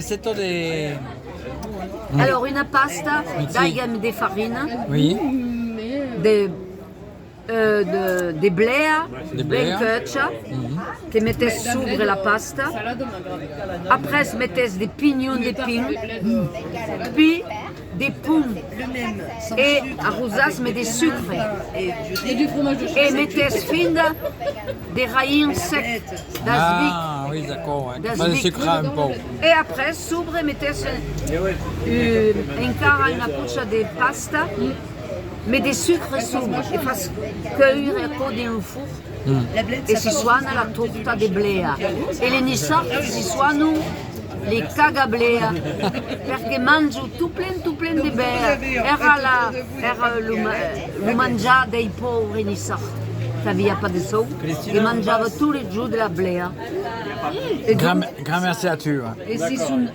Receto de... Alors, une pasta d'aigame de farine, Oui, de blea, De blea. ben cucha, que metes sobre la pasta. Après, metes des pignons de pin, puis des pommes et arrosas mais des sucres. Et du fromage de Et chèvre. metes finda des raïms secs, das ah oui, d'accord. Ouais. Das Pas de Vic. sucre un peu. Et après, sobre metes encara una cucha de pasta, mais des sucres sobre, e fas cueillir e codi no four. E si suona la torta de blea. E le nissorte si suonano le cagablea, perché mangio tout plein de blea. Era lo mangiare dei poveri nissorte. Che aveva pas de sous, e mangiava tous les jours de la blea. Et, Grand merci à toi. et si son